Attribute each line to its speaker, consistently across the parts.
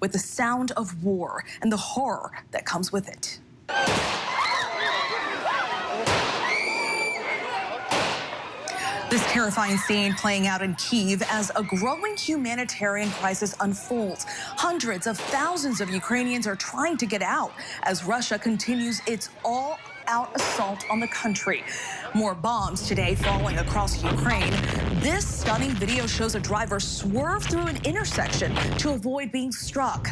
Speaker 1: with the sound of war and the horror that comes with it. This terrifying scene playing out in Kyiv as a growing humanitarian crisis unfolds. Hundreds of thousands of Ukrainians are trying to get out as Russia continues its all-out assault on the country. More bombs today falling across Ukraine. This stunning video shows a driver swerve through an intersection to avoid being struck.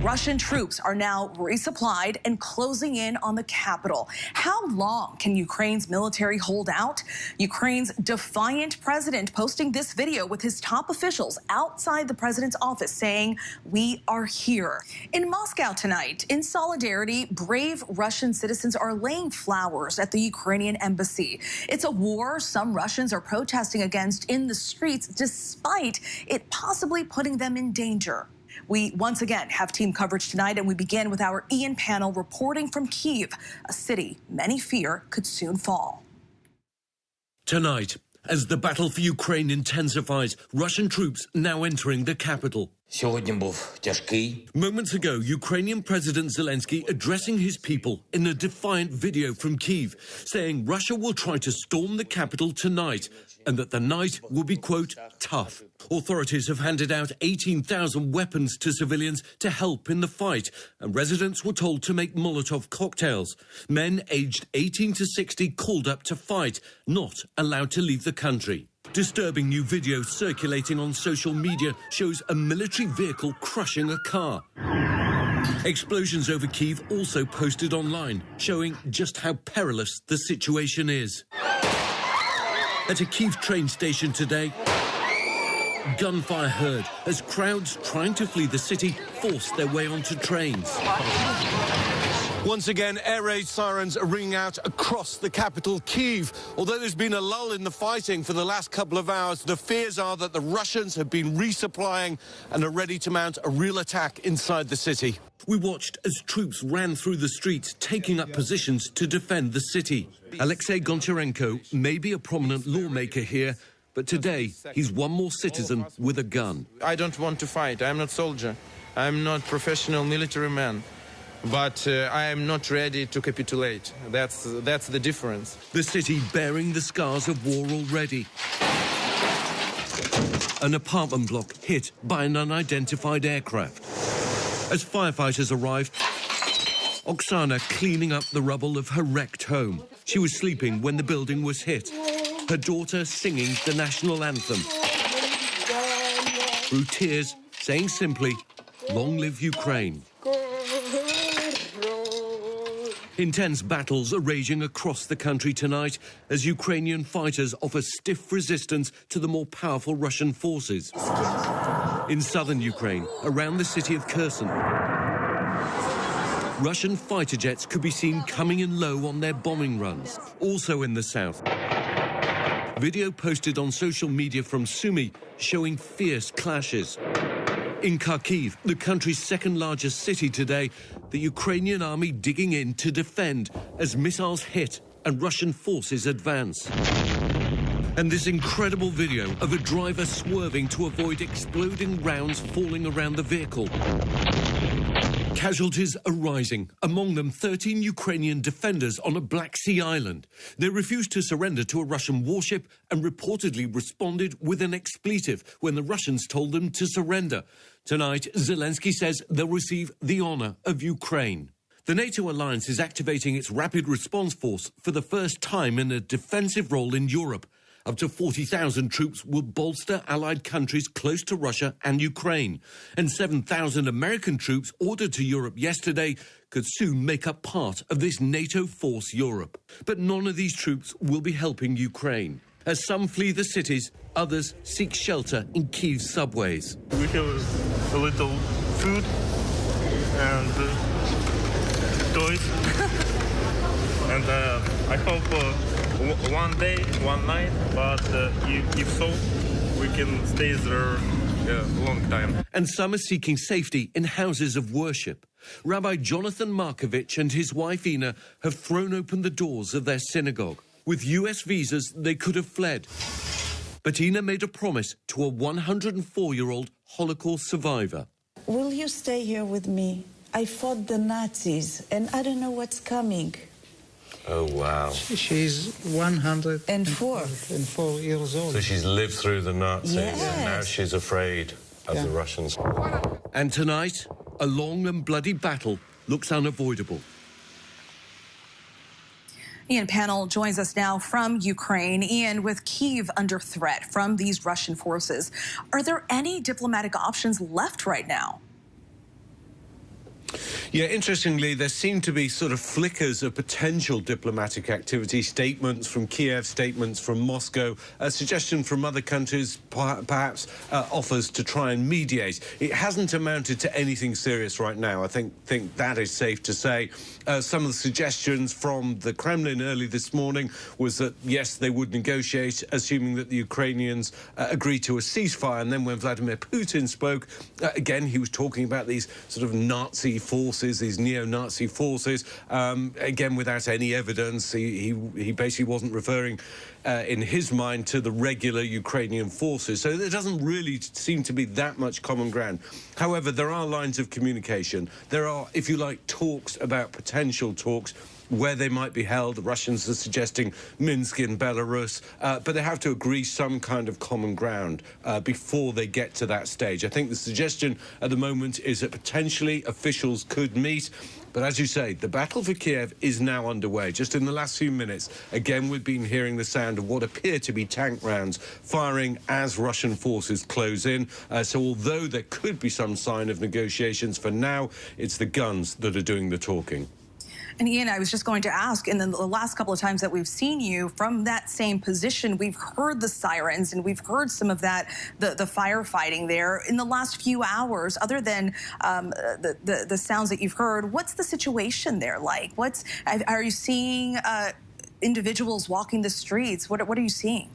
Speaker 1: Russian troops are now resupplied and closing in on the capital. How long can Ukraine's military hold out? Ukraine's defiant president posting this video with his top officials outside the president's office saying, "We are here." In Moscow tonight, in solidarity, brave Russian citizens are laying flowers at the Ukrainian embassy. It's a war some Russians are protesting against in the streets, despite it possibly putting them in danger. We once again have team coverage tonight, and we begin with our Ian panel reporting from Kyiv, a city many fear could soon fall.
Speaker 2: Tonight, as the battle for Ukraine intensifies, Russian troops now entering the capital. Moments ago, Ukrainian President Zelenskyy addressing his people in a defiant video from Kyiv, saying Russia will try to storm the capital tonight and that the night will be, quote, tough. Authorities have handed out 18,000 weapons to civilians to help in the fight, and residents were told to make Molotov cocktails. Men aged 18 to 60 called up to fight, not allowed to leave the country. Disturbing new video circulating on social media shows a military vehicle crushing a car. Explosions over Kyiv also posted online, showing just how perilous the situation is. At a Kyiv train station today, gunfire heard as crowds trying to flee the city forced their way onto trains.
Speaker 3: Once again, air raid sirens are ringing out across the capital, Kyiv. Although there's been a lull in the fighting for the last couple of hours, the fears are that the Russians have been resupplying and are ready to mount a real attack inside the city.
Speaker 2: We watched as troops ran through the streets, taking up positions to defend the city. Alexei Goncharenko may be a prominent lawmaker here, but today he's one more citizen with a gun.
Speaker 4: I don't want to fight. I'm not soldier. I'm not professional military man. But I am not ready to capitulate. That's the difference.
Speaker 2: The city bearing the scars of war already. An apartment block hit by an unidentified aircraft. As firefighters arrived, Oksana cleaning up the rubble of her wrecked home. She was sleeping when the building was hit. Her daughter singing the national anthem. Through tears, saying simply, "Long live Ukraine." Intense battles are raging across the country tonight as Ukrainian fighters offer stiff resistance to the more powerful Russian forces. In southern Ukraine, around the city of Kherson, Russian fighter jets could be seen coming in low on their bombing runs. Also in the south, video posted on social media from Sumy showing fierce clashes. In Kharkiv, the country's second largest city today, the Ukrainian army digging in to defend as missiles hit and Russian forces advance. And this incredible video of a driver swerving to avoid exploding rounds falling around the vehicle. Casualties are rising, among them 13 Ukrainian defenders on a Black Sea island. They refused to surrender to a Russian warship and reportedly responded with an expletive when the Russians told them to surrender. Tonight, Zelenskyy says they'll receive the honor of Ukraine. The NATO alliance is activating its rapid response force for the first time in a defensive role in Europe. Up to 40,000 troops will bolster allied countries close to Russia and Ukraine. And 7,000 American troops ordered to Europe yesterday could soon make up part of this NATO force Europe. But none of these troops will be helping Ukraine. As some flee the cities, others seek shelter in Kyiv's subways.
Speaker 5: We have a little food and toys. And I hope one day, one night, but if so, we can stay there a long time.
Speaker 2: And some are seeking safety in houses of worship. Rabbi Jonathan Markovich and his wife Ina have thrown open the doors of their synagogue. With US visas, they could have fled. But Ina made a promise to a 104-year-old Holocaust survivor.
Speaker 6: will you stay here with me? I fought the Nazis, and I don't know what's coming.
Speaker 3: Oh, wow.
Speaker 7: She's 104 years old.
Speaker 3: So she's lived through the Nazis,
Speaker 6: Yes.
Speaker 3: and now she's afraid of the Russians.
Speaker 2: And tonight, a long and bloody battle looks unavoidable.
Speaker 1: Ian Panel joins us now from Ukraine. Ian, with Kyiv under threat from these Russian forces, are there any diplomatic options left right now?
Speaker 3: Yeah, interestingly, there seem to be sort of flickers of potential diplomatic activity, statements from Kiev, statements from Moscow, a suggestion from other countries, perhaps offers to try and mediate. It hasn't amounted to anything serious right now. I think that is safe to say. Some of the suggestions from the Kremlin early this morning was that, yes, they would negotiate, assuming that the Ukrainians agree to a ceasefire. And then when Vladimir Putin spoke, again, he was talking about these sort of Nazi forces, these neo-Nazi forces, again, without any evidence. He basically wasn't referring in his mind to the regular Ukrainian forces. So there doesn't really seem to be that much common ground. However, there are lines of communication. There are, if you like, talks about potential talks where they might be held. The Russians are suggesting Minsk in Belarus, but they have to agree some kind of common ground before they get to that stage. I think the suggestion at the moment is that potentially officials could meet. But as you say, the battle for Kiev is now underway. Just in the last few minutes, again, we've been hearing the sound of what appear to be tank rounds firing as Russian forces close in. So although there could be some sign of negotiations, for now, it's the guns that are doing the talking.
Speaker 1: And Ian, I was just going to ask, in the last couple of times that we've seen you from that same position, we've heard the sirens and we've heard some of that, the firefighting there. In the last few hours, other than the sounds that you've heard, what's the situation there like? Are you seeing individuals walking the streets? What are you seeing?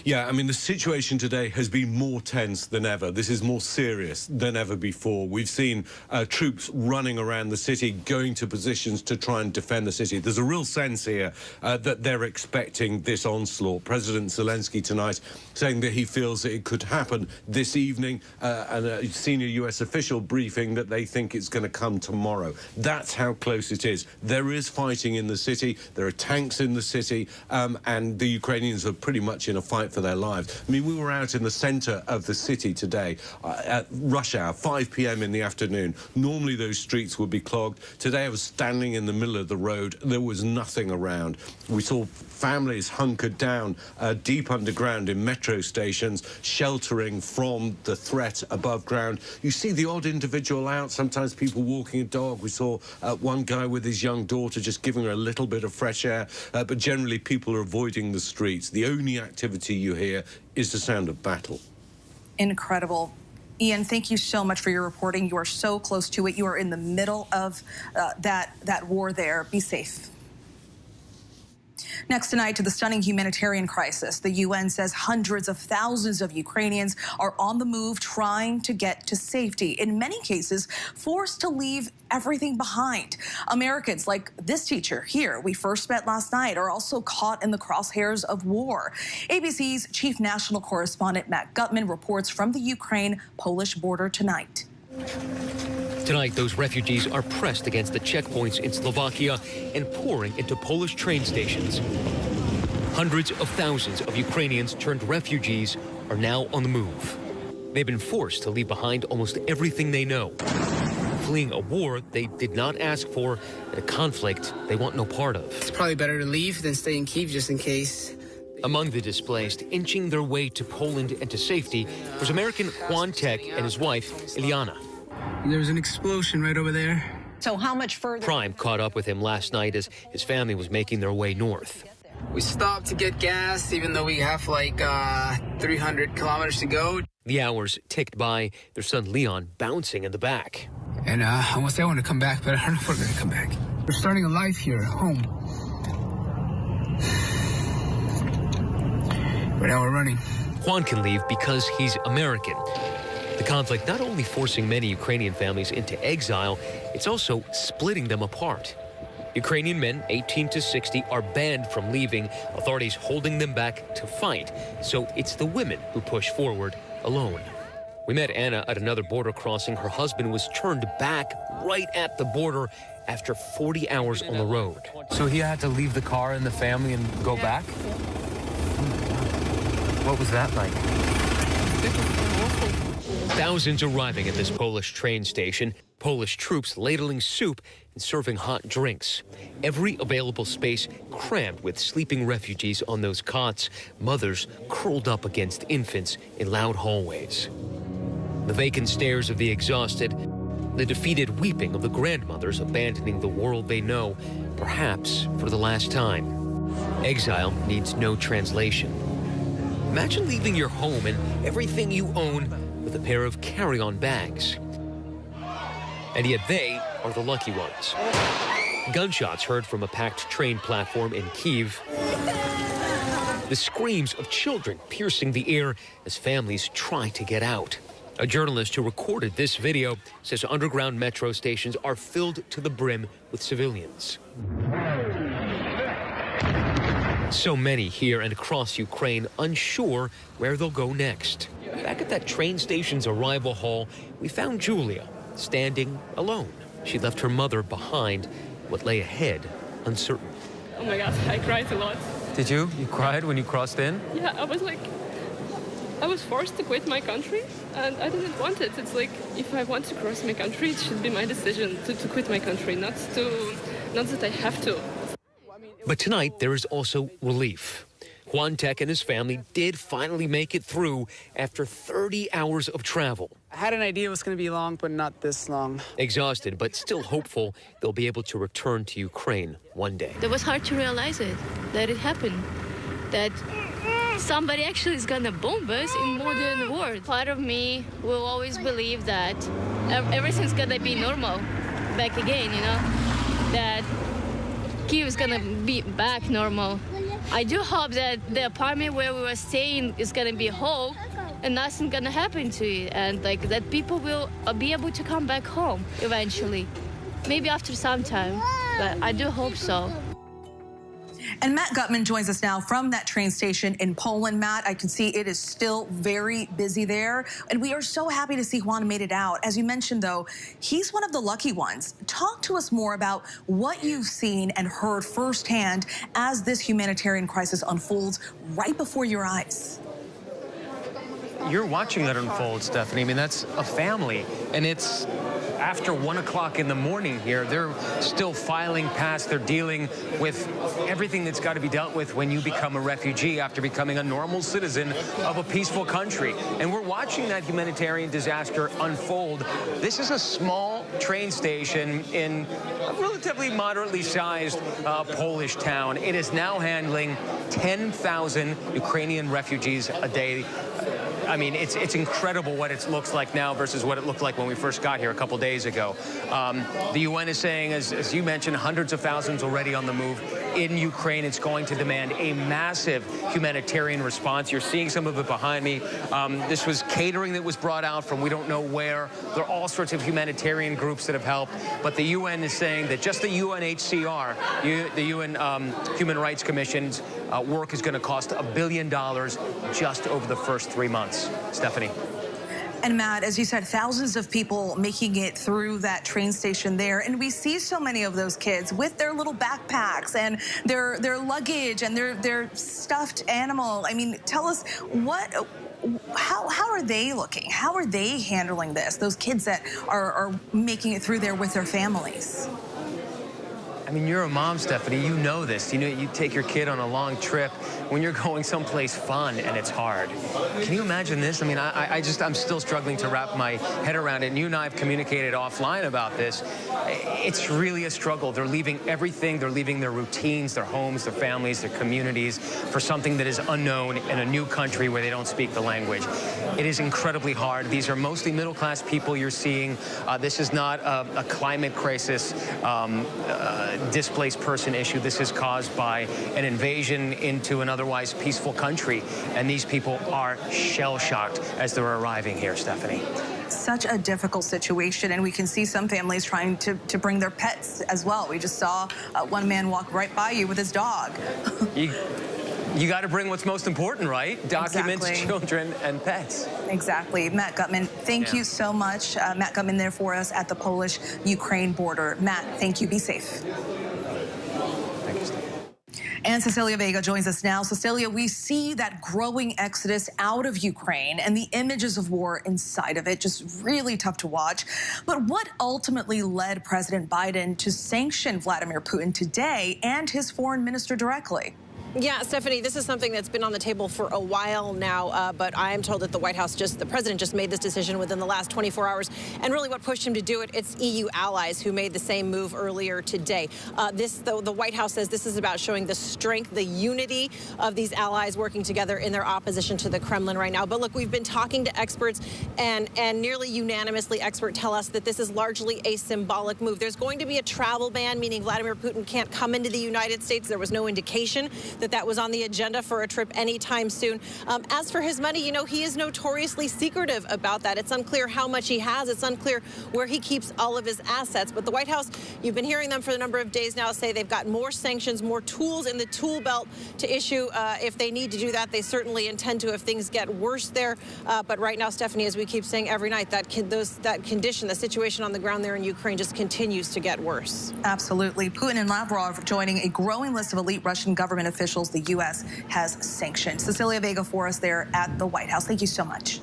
Speaker 3: Yeah, I mean, the situation today has been more tense than ever. This is more serious than ever before. We've seen troops running around the city, going to positions to try and defend the city. There's a real sense here that they're expecting this onslaught. President Zelenskyy tonight saying that he feels that it could happen this evening, and a senior U.S. official briefing that they think it's going to come tomorrow. That's how close it is. There is fighting in the city. There are tanks in the city, and the Ukrainians are pretty much in a fight for their lives. I mean, we were out in the center of the city today at rush hour, 5 p.m. in the afternoon. Normally those streets would be clogged. Today I was standing in the middle of the road. There was nothing around. We saw families hunkered down deep underground in metro stations, sheltering from the threat above ground. You see the odd individual out, sometimes people walking a dog. We saw one guy with his young daughter just giving her a little bit of fresh air, but generally people are avoiding the streets. The only activity you hear is the sound of battle.
Speaker 1: Incredible. Ian, thank you so much for your reporting. You are so close to it. You are in the middle of that war there. Be safe. Next tonight, to the stunning humanitarian crisis. The UN says hundreds of thousands of Ukrainians are on the move trying to get to safety, in many cases forced to leave everything behind. Americans like this teacher here we first met last night are also caught in the crosshairs of war. ABC's chief national correspondent Matt Gutman reports from the Ukraine-Polish border tonight.
Speaker 8: Tonight, those refugees are pressed against the checkpoints in Slovakia and pouring into Polish train stations. Hundreds of thousands of Ukrainians turned refugees are now on the move. They've been forced to leave behind almost everything they know, fleeing a war they did not ask for and a conflict they want no part of.
Speaker 9: It's probably better to leave than stay in Kyiv just in case.
Speaker 8: Among the displaced, inching their way to Poland and to safety, was American Juan Tech and his wife, Ilyana.
Speaker 9: There was an explosion right over there.
Speaker 10: So how much further?
Speaker 8: Crime caught up with him last night as his family was making their way north.
Speaker 9: We stopped to get gas, even though we have like 300 kilometers to go.
Speaker 8: The hours ticked by, their son Leon bouncing in the back.
Speaker 9: And I want to say I want to come back, but I don't know if we're going to come back. We're starting a life here, home. But now we're running.
Speaker 8: Juan can leave because he's American. The conflict not only forcing many Ukrainian families into exile, it's also splitting them apart. Ukrainian men 18 to 60 are banned from leaving, authorities holding them back to fight. So it's the women who push forward alone. We met Anna at another border crossing. Her husband was turned back right at the border after 40 hours on the road.
Speaker 7: So he had to leave the car and the family and go back? What was that like?
Speaker 8: Thousands arriving at this Polish train station. Polish troops ladling soup and serving hot drinks. Every available space crammed with sleeping refugees on those cots. Mothers curled up against infants in loud hallways. The vacant stares of the exhausted, the defeated weeping of the grandmothers abandoning the world they know, perhaps for the last time. Exile needs no translation. Imagine leaving your home and everything you own with a pair of carry-on bags. And yet they are the lucky ones. Gunshots heard from a packed train platform in Kyiv. The screams of children piercing the air as families try to get out. A journalist who recorded this video says underground metro stations are filled to the brim with civilians. So many here and across Ukraine unsure where they'll go next. Back at that train station's arrival hall, we found Julia standing alone. She left her mother behind. What lay ahead, uncertain.
Speaker 10: Oh my God, I cried a lot.
Speaker 7: Did you? You cried when you crossed in?
Speaker 10: Yeah, I was forced to quit my country, and I didn't want it. It's like, if I want to cross my country, it should be my decision to quit my country, not that I have to.
Speaker 8: But tonight, there is also relief. Juan Tech and his family did finally make it through after 30 hours of travel.
Speaker 11: I had an idea it was going to be long, but not this long.
Speaker 8: Exhausted, but still hopeful they'll be able to return to Ukraine one day.
Speaker 12: It was hard to realize that it happened, that somebody actually is going to bomb us in modern world. Part of me will always believe that everything's going to be normal back again, that Kyiv is going to be back normal. I do hope that the apartment where we were staying is going to be whole and nothing going to happen to it, and that people will be able to come back home eventually. Maybe after some time, but I do hope so.
Speaker 1: And Matt Gutman joins us now from that train station in Poland. Matt, I can see it is still very busy there, and we are so happy to see Juan made it out. As you mentioned, though, he's one of the lucky ones. Talk to us more about what you've seen and heard firsthand as this humanitarian crisis unfolds right before your eyes.
Speaker 7: You're watching that unfold, Stephanie. I mean, that's a family, and it's after 1 o'clock in the morning here. They're still filing past. They're dealing with everything that's got to be dealt with when you become a refugee after becoming a normal citizen of a peaceful country. And we're watching that humanitarian disaster unfold. This is a small train station in a relatively moderately sized Polish town. It is now handling 10,000 Ukrainian refugees a day. I mean, it's incredible what it looks like now versus what it looked like when we first got here a couple days ago. The UN is saying, as you mentioned, hundreds of thousands already on the move in Ukraine. It's going to demand a massive humanitarian response. You're seeing some of it behind me. This was catering that was brought out from we don't know where. There are all sorts of humanitarian groups that have helped. But the UN is saying that just the UNHCR, the UN Human Rights Commission's work is going to cost $1 billion just over the first 3 months. Stephanie.
Speaker 1: And Matt, as you said, thousands of people making it through that train station there. And we see so many of those kids with their little backpacks and their luggage and their stuffed animal. I mean, tell us how are they looking? How are they handling this? Those kids that are making it through there with their families.
Speaker 7: I mean, you're a mom, Stephanie. You know this. You take your kid on a long trip when you're going someplace fun and it's hard. Can you imagine this? I mean, I'm still struggling to wrap my head around it. And you and I have communicated offline about this. It's really a struggle. They're leaving everything. They're leaving their routines, their homes, their families, their communities for something that is unknown in a new country where they don't speak the language. It is incredibly hard. These are mostly middle-class people you're seeing. This is not a climate crisis, displaced person issue. This is caused by an invasion into an otherwise peaceful country, and these people are shell-shocked as they're arriving here, Stephanie.
Speaker 1: Such a difficult situation, and we can see some families trying to bring their pets as well. We just saw one man walk right by you with his dog.
Speaker 7: You got to bring what's most important, right? Documents,
Speaker 1: Exactly.
Speaker 7: children, and pets.
Speaker 1: Exactly. Matt Gutman, thank you so much. Matt Gutman there for us at the Polish-Ukraine border. Matt, thank you. Be safe.
Speaker 7: Thank you, Steve.
Speaker 1: And Cecilia Vega joins us now. Cecilia, we see that growing exodus out of Ukraine and the images of war inside of it, just really tough to watch. But what ultimately led President Biden to sanction Vladimir Putin today and his foreign minister directly?
Speaker 13: Yeah, Stephanie, this is something that's been on the table for a while now, but I am told that the the president just made this decision within the last 24 hours. And really what pushed him to do it, it's EU allies who made the same move earlier today. The White House says this is about showing the strength, the unity of these allies working together in their opposition to the Kremlin right now. But look, we've been talking to experts, and nearly unanimously experts tell us that this is largely a symbolic move. There's going to be a travel ban, meaning Vladimir Putin can't come into the United States. There was no indication that was on the agenda for a trip anytime soon. As for his money, you know, he is notoriously secretive about that. It's unclear how much he has. It's unclear where he keeps all of his assets. But the White House, you've been hearing them for a number of days now say they've got more sanctions, more tools in the tool belt to issue if they need to do that. They certainly intend to if things get worse there. But right now, Stephanie, as we keep saying every night, that condition, the situation on the ground there in Ukraine just continues to get worse.
Speaker 1: Absolutely. Putin and Lavrov joining a growing list of elite Russian government officials the U.S. has sanctioned. Cecilia Vega for us there at the White House. Thank you so much.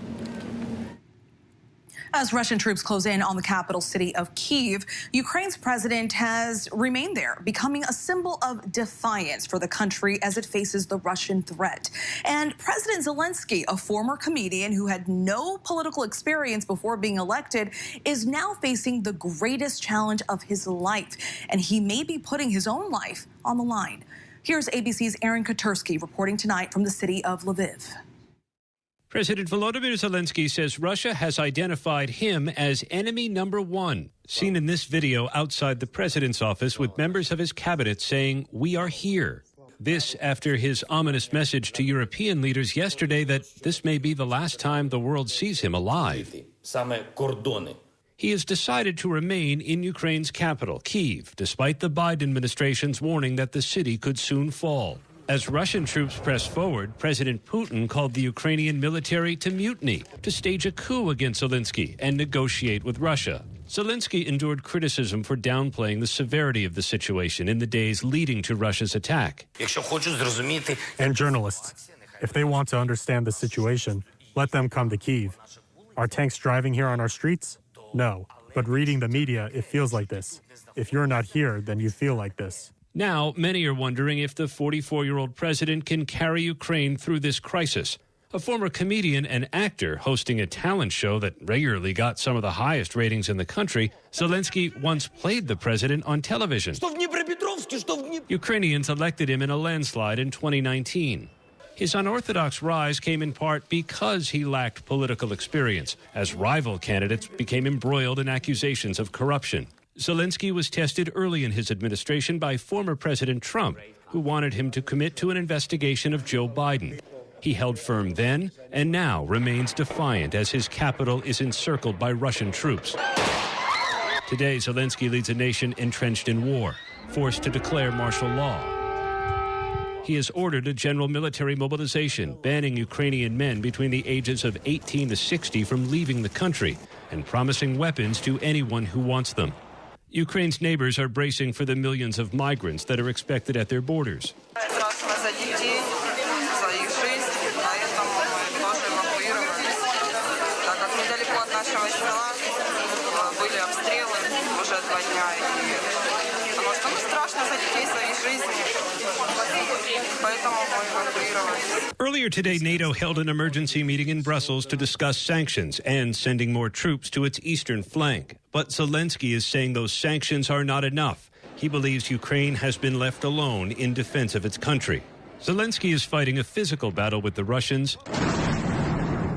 Speaker 1: As Russian troops close in on the capital city of Kyiv, Ukraine's president has remained there, becoming a symbol of defiance for the country as it faces the Russian threat. And President Zelenskyy, a former comedian who had no political experience before being elected, is now facing the greatest challenge of his life, and he may be putting his own life on the line. Here's ABC's Aaron Kotursky reporting tonight from the city of Lviv.
Speaker 14: President Volodymyr Zelenskyy says Russia has identified him as enemy number one. Seen in this video outside the president's office with members of his cabinet saying, "We are here." This after his ominous message to European leaders yesterday that this may be the last time the world sees him alive. He has decided to remain in Ukraine's capital, Kyiv, despite the Biden administration's warning that the city could soon fall. As Russian troops press forward, President Putin called the Ukrainian military to mutiny, to stage a coup against Zelenskyy and negotiate with Russia. Zelenskyy endured criticism for downplaying the severity of the situation in the days leading to Russia's attack.
Speaker 15: And journalists, if they want to understand the situation, let them come to Kyiv. Are tanks driving here on our streets? No, but reading the media, it feels like this. If you're not here, then you feel like this.
Speaker 14: Now, many are wondering if the 44-year-old president can carry Ukraine through this crisis. A former comedian and actor hosting a talent show that regularly got some of the highest ratings in the country, Zelenskyy once played the president on television. Ukrainians elected him in a landslide in 2019. His unorthodox rise came in part because he lacked political experience, as rival candidates became embroiled in accusations of corruption. Zelenskyy was tested early in his administration by former President Trump, who wanted him to commit to an investigation of Joe Biden. He held firm then and now remains defiant as his capital is encircled by Russian troops. Today, Zelenskyy leads a nation entrenched in war, forced to declare martial law. He has ordered a general military mobilization, banning Ukrainian men between the ages of 18 to 60 from leaving the country and promising weapons to anyone who wants them. Ukraine's neighbors are bracing for the millions of migrants that are expected at their borders. Earlier today, NATO held an emergency meeting in Brussels to discuss sanctions and sending more troops to its eastern flank. But Zelenskyy is saying those sanctions are not enough. He believes Ukraine has been left alone in defense of its country. Zelenskyy is fighting a physical battle with the Russians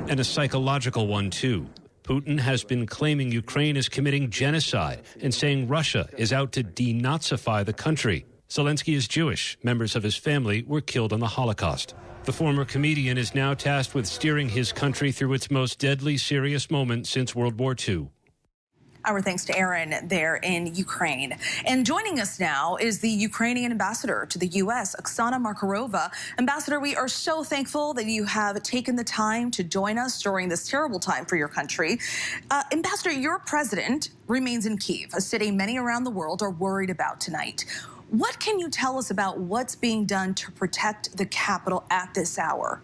Speaker 14: and a psychological one, too. Putin has been claiming Ukraine is committing genocide and saying Russia is out to denazify the country. Zelenskyy is Jewish. Members of his family were killed in the Holocaust. The former comedian is now tasked with steering his country through its most deadly, serious moment since World War II.
Speaker 1: Our thanks to Aaron there in Ukraine. And joining us now is the Ukrainian ambassador to the U.S., Oksana Markarova. Ambassador, we are so thankful that you have taken the time to join us during this terrible time for your country. Ambassador, your president remains in Kyiv, a city many around the world are worried about tonight. What can you tell us about what's being done to protect the capital at this hour?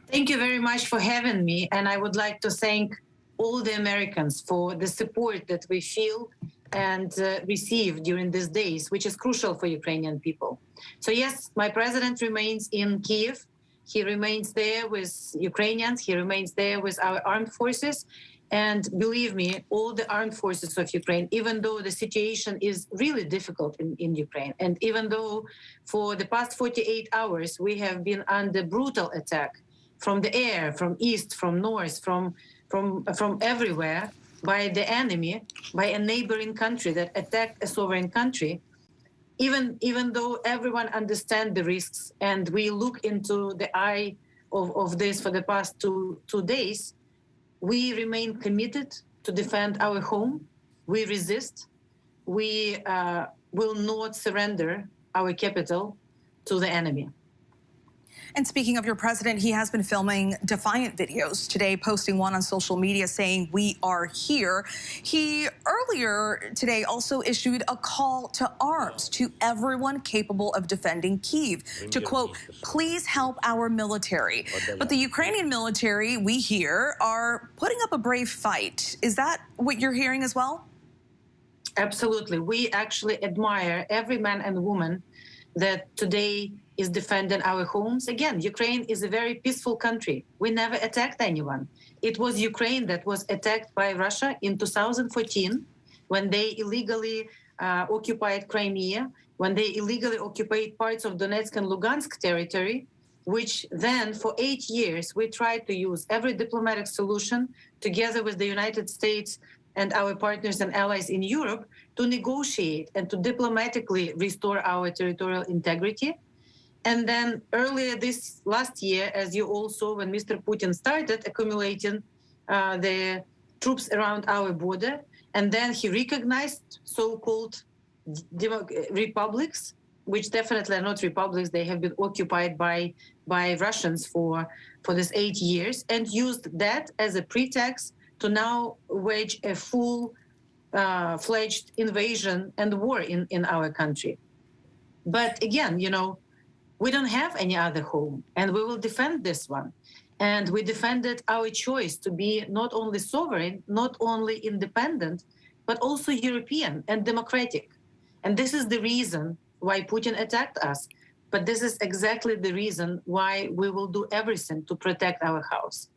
Speaker 16: Thank you very much for having me, and I would like to thank all the Americans for the support that we feel and receive during these days, which is crucial for Ukrainian people. So yes, my president remains in Kyiv. He remains there with Ukrainians. He remains there with our armed forces. And believe me, all the armed forces of Ukraine, even though the situation is really difficult in Ukraine, and even though for the past 48 hours we have been under brutal attack from the air, from east, from north, from everywhere by the enemy, by a neighboring country that attacked a sovereign country, even though everyone understands the risks and we look into the eye of this for the past two days, we remain committed to defend our home. We resist. We will not surrender our capital to the enemy.
Speaker 1: And speaking of your president, he has been filming defiant videos today, posting one on social media saying, "We are here." He earlier today also issued a call to arms to everyone capable of defending Kyiv to, quote, "please help our military." But the Ukrainian military, we hear, are putting up a brave fight. Is that what you're hearing as well?
Speaker 16: Absolutely. We actually admire every man and woman that today is defending our homes. Again, Ukraine is a very peaceful country. We never attacked anyone. It was Ukraine that was attacked by Russia in 2014 when they illegally occupied Crimea, when they illegally occupied parts of Donetsk and Lugansk territory, which then for 8 years we tried to use every diplomatic solution together with the United States and our partners and allies in Europe to negotiate and to diplomatically restore our territorial integrity. And then earlier this last year, as you all saw, when Mr. Putin started accumulating the troops around our border, and then he recognized so-called republics, which definitely are not republics. They have been occupied by Russians for this 8 years, and used that as a pretext to now wage a full-fledged invasion and war in our country. But again, you know, we don't have any other home, and we will defend this one. And we defended our choice to be not only sovereign, not only independent, but also European and democratic. And this is the reason why Putin attacked us. But this is exactly the reason why we will do everything to protect our house.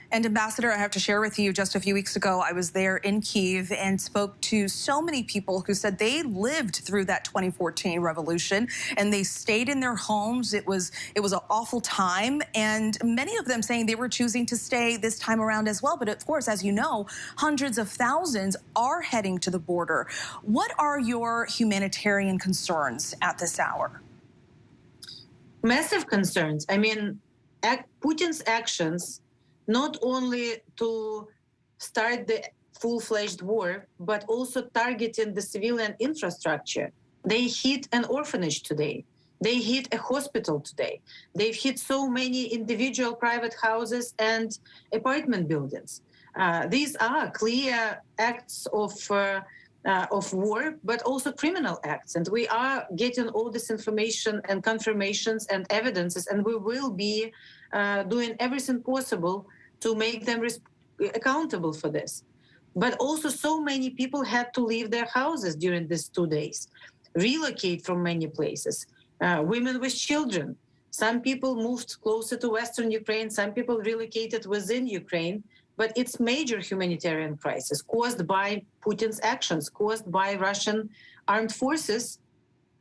Speaker 1: And Ambassador, I have to share with you, just a few weeks ago, I was there in Kyiv and spoke to so many people who said they lived through that 2014 revolution and they stayed in their homes. It was an awful time, and many of them saying they were choosing to stay this time around as well. But of course, as you know, hundreds of thousands are heading to the border. What are your humanitarian concerns at this hour?
Speaker 16: Massive concerns. I mean, Putin's actions, not only to start the full-fledged war, but also targeting the civilian infrastructure. They hit an orphanage today. They hit a hospital today. They've hit so many individual private houses and apartment buildings. These are clear acts of war, but also criminal acts. And we are getting all this information and confirmations and evidences, and we will be doing everything possible to make them accountable for this. But also so many people had to leave their houses during these 2 days, relocate from many places, women with children. Some people moved closer to Western Ukraine, some people relocated within Ukraine, but it's major humanitarian crisis caused by Putin's actions, caused by Russian armed forces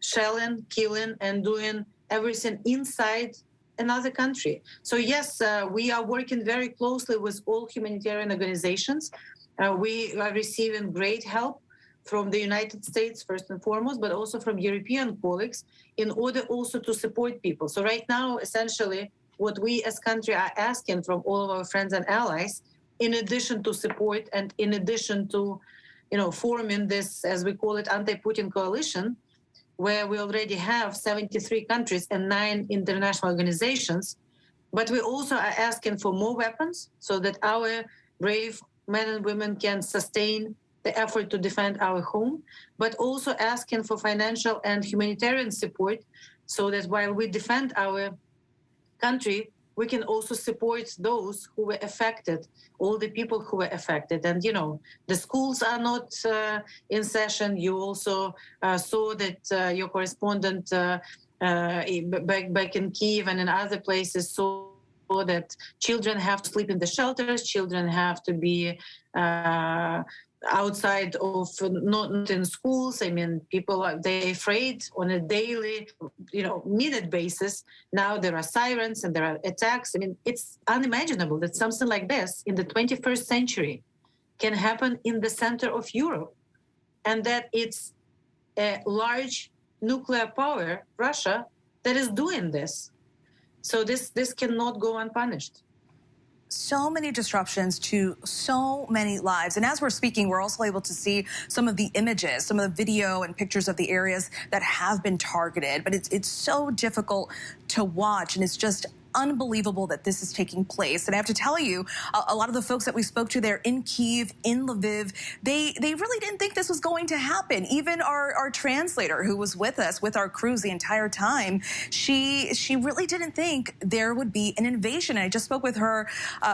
Speaker 16: shelling, killing, and doing everything inside another country. So yes, we are working very closely with all humanitarian organizations. We are receiving great help from the United States, first and foremost, but also from European colleagues in order also to support people. So right now, essentially, what we as country are asking from all of our friends and allies in addition to support and in addition to, forming this, as we call it, anti-Putin coalition, where we already have 73 countries and 9 international organizations. But we also are asking for more weapons so that our brave men and women can sustain the effort to defend our home, but also asking for financial and humanitarian support so that while we defend our country, we can also support those who were affected, all the people who were affected. And, the schools are not in session. You also saw that your correspondent back in Kyiv and in other places saw that children have to sleep in the shelters, children have to be outside of, not in schools. I mean, they're afraid on a daily, minute basis. Now there are sirens and there are attacks. I mean, it's unimaginable that something like this in the 21st century can happen in the center of Europe, and that it's a large nuclear power, Russia, that is doing this. So this cannot go unpunished.
Speaker 1: So many disruptions to so many lives. And as we're speaking, we're also able to see some of the images, some of the video and pictures of the areas that have been targeted. But it's so difficult to watch, and it's just unbelievable that this is taking place. And I have to tell you, a lot of the folks that we spoke to there in Kyiv, in Lviv, they really didn't think this was going to happen. Even our translator who was with us, with our crews the entire time, she really didn't think there would be an invasion. And I just spoke with her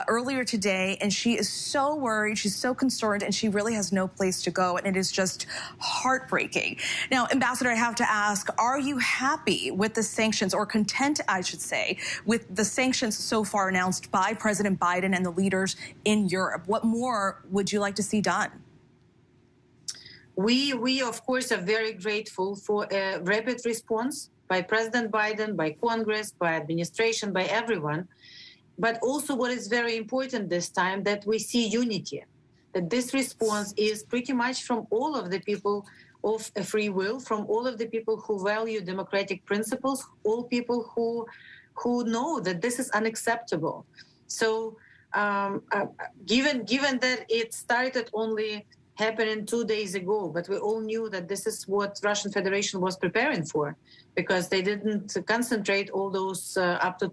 Speaker 1: earlier today, and she is so worried, she's so concerned, and she really has no place to go. And it is just heartbreaking. Now, Ambassador, I have to ask, are you happy with the sanctions, or content, I should say, with the sanctions so far announced by President Biden and the leaders in Europe? What more would you like to see done?
Speaker 16: We of course, are very grateful for a rapid response by President Biden, by Congress, by administration, by everyone. But also what is very important this time, that we see unity, that this response is pretty much from all of the people of a free will, from all of the people who value democratic principles, all people who know that this is unacceptable. So given that it started only happening 2 days ago, but we all knew that this is what Russian Federation was preparing for, because they didn't concentrate all those up to